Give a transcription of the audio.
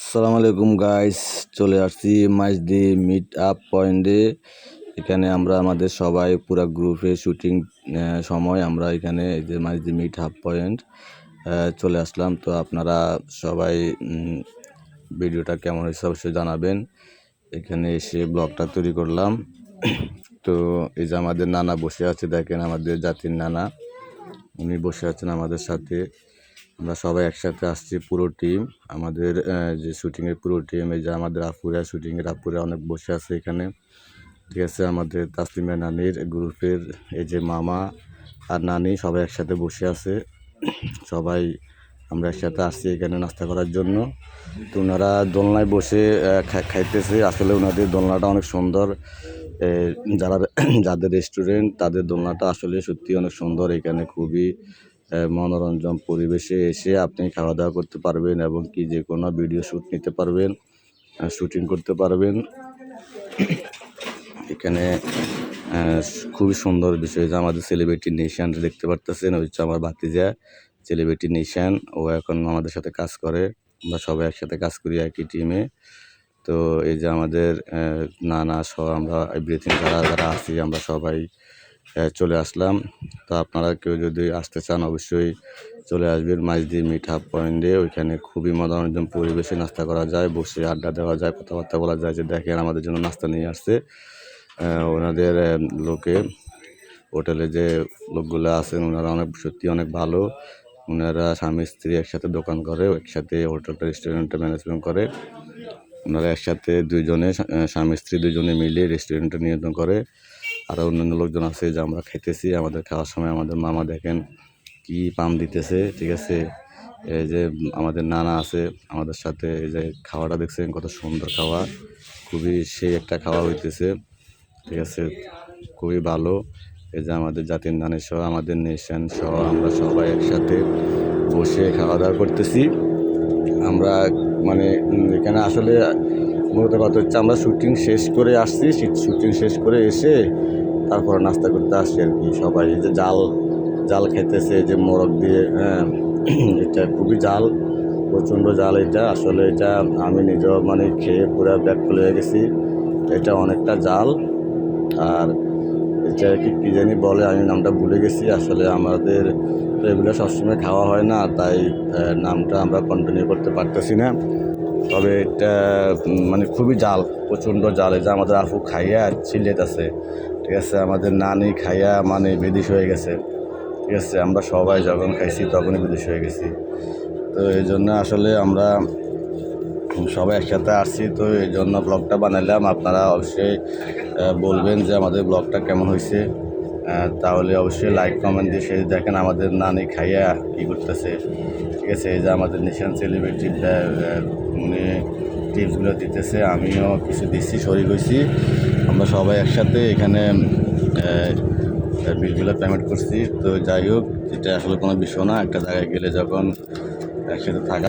আসসালামু আলাইকুম গাইস, চলে আসছি মাইজদি মিট আপ পয়েন্টে। এখানে আমরা আমাদের সবাই পুরো গ্রুপে শুটিং সময় আমরা এখানে এই যে মাইজদি মিট আপ পয়েন্ট চলে আসলাম। তো আপনারা সবাই ভিডিওটা কেমন হয়েছে অবশ্যই জানাবেন। এখানে এসে ব্লগটা তৈরি করলাম। তো এই যে আমাদের নানা বসে আছে, দেখেন আমাদের জাতির নানা, উনি বসে আছেন আমাদের সাথে। আমরা সবাই একসাথে আসছি পুরো টিম, আমাদের যে শুটিংয়ের পুরো টিম। এই যে আমাদের আপুরা, শুটিংয়ের আপুরা অনেক বসে আছে এখানে, ঠিক আছে। আমাদের তাসলিমা নানির গ্রুপের এই যে মামা আর নানি সবাই একসাথে বসে আছে। সবাই আমরা একসাথে আসছি এখানে নাস্তা করার জন্য। তো ওনারা দোলনায় বসে খাইতেছে। আসলে ওনাদের দোলনাটা অনেক সুন্দর। যাদের রেস্টুরেন্ট তাদের দোলনাটা আসলে সত্যি অনেক সুন্দর। এখানে খুবই মনোরঞ্জন পরিবেশে এসে আপনি খাওয়া দাওয়া করতে পারবেন এবং কি যে কোনো ভিডিও শ্যুট নিতে পারবেন, শুটিং করতে পারবেন। এখানে খুবই সুন্দর বিষয় যে আমাদের সেলিব্রিটি নেশান দেখতে পারতেছেন, ওই হচ্ছে আমার ভাতিজা সেলিব্রিটি নেশান। ও এখন আমাদের সাথে কাজ করে, আমরা সবাই একসাথে কাজ করি একই টিমে। তো এই যে আমাদের নানা সহ আমরা এভরিথিং যারা যারা আছি আমরা সবাই চলে আসলাম। তো আপনারা কেউ যদি আসতে চান অবশ্যই চলে আসবেন মাইজদি মিট আপ পয়েন্টে। ওইখানে খুবই মনোরঞ্জন পরিবেশে নাস্তা করা যায়, বসে আড্ডা দেওয়া যায়, কথাবার্তা বলা যায়। যে দেখেন আমাদের জন্য নাস্তা নিয়ে আসছে ওনাদের লোকে, হোটেলে যে লোকগুলো আছেন ওনারা সত্যি অনেক ভালো। ওনারা স্বামী স্ত্রী একসাথে দোকান করে, একসাথে হোটেলটা রেস্টুরেন্টটা ম্যানেজমেন্ট করে। ওনারা একসাথে দুইজনে স্বামী স্ত্রী দুজনে মিলে রেস্টুরেন্টটা নিয়ন্ত্রণ করে। আরও অন্যান্য লোকজন আছে যে আমরা খাইতেছি। আমাদের খাওয়ার সময় আমাদের মামা দেখেন কি পাম দিতেছে, ঠিক আছে। এই যে আমাদের নানা আছে আমাদের সাথে, এই যে খাওয়াটা দেখছেন কত সুন্দর খাওয়া, খুবই সেই একটা খাওয়া হইতেছে, ঠিক আছে, খুবই ভালো। এই যে আমাদের জাতির নানি সহ আমাদের নেশান সহ আমরা সবাই একসাথে বসে খাওয়া দাওয়া করতেছি। আমরা মানে এখানে আসলে মূলত কথা হচ্ছে আমরা শুটিং শেষ করে আসছি, শুটিং শেষ করে এসে তারপর নাস্তা করতে আসছি আর কি। সবাই এই যে জাল জাল খেতেছে, যে মোরগ দিয়ে, হ্যাঁ এটা খুবই জাল, প্রচণ্ড জাল এটা। আসলে এটা আমি নিজেও মানে খেয়ে পুরো ব্যাগ ফুলে হয়ে গেছি। এটা অনেকটা জাল। আর এটা কি জানি বলে, আমি নামটা ভুলে গেছি। আসলে আমাদের এগুলো সবসময় খাওয়া হয় না, তাই নামটা আমরা কন্টিনিউ করতে পারতেছি না। তবে এটা মানে খুবই জাল, প্রচণ্ড জাল। এই যে আমাদের আফু খাইয়া চিল্লাইতেছে, ঠিক আছে। আমাদের নানি খাইয়া মানে বিদেশ হয়ে গেছে, ঠিক আছে। আমরা সবাই যখন খাইছি তখনই বিদেশ হয়ে গেছি। তো এই জন্য আসলে আমরা সবাই একসাথে আসছি, তো এই জন্য ব্লগটা বানাইলাম। আপনারা অবশ্যই বলবেন যে আমাদের ব্লগটা কেমন হয়েছে। তাহলে অবশ্যই লাইক কমেন্ট দিয়ে সে দেখেন আমাদের নানি খাইয়া কী করতেছে, ঠিক আছে। এই যে আমাদের নেশান সেলিব্রিটি উনি টিপসগুলো দিতেছে, আমিও কিছু দিচ্ছি, শরীর হয়েছি। আমরা সবাই একসাথে এখানে বিলগুলো পেমেন্ট করছি। তো যাই হোক, এটা আসলে কোনো বিষয় না। একটা জায়গায় গেলে যখন একসাথে থাকা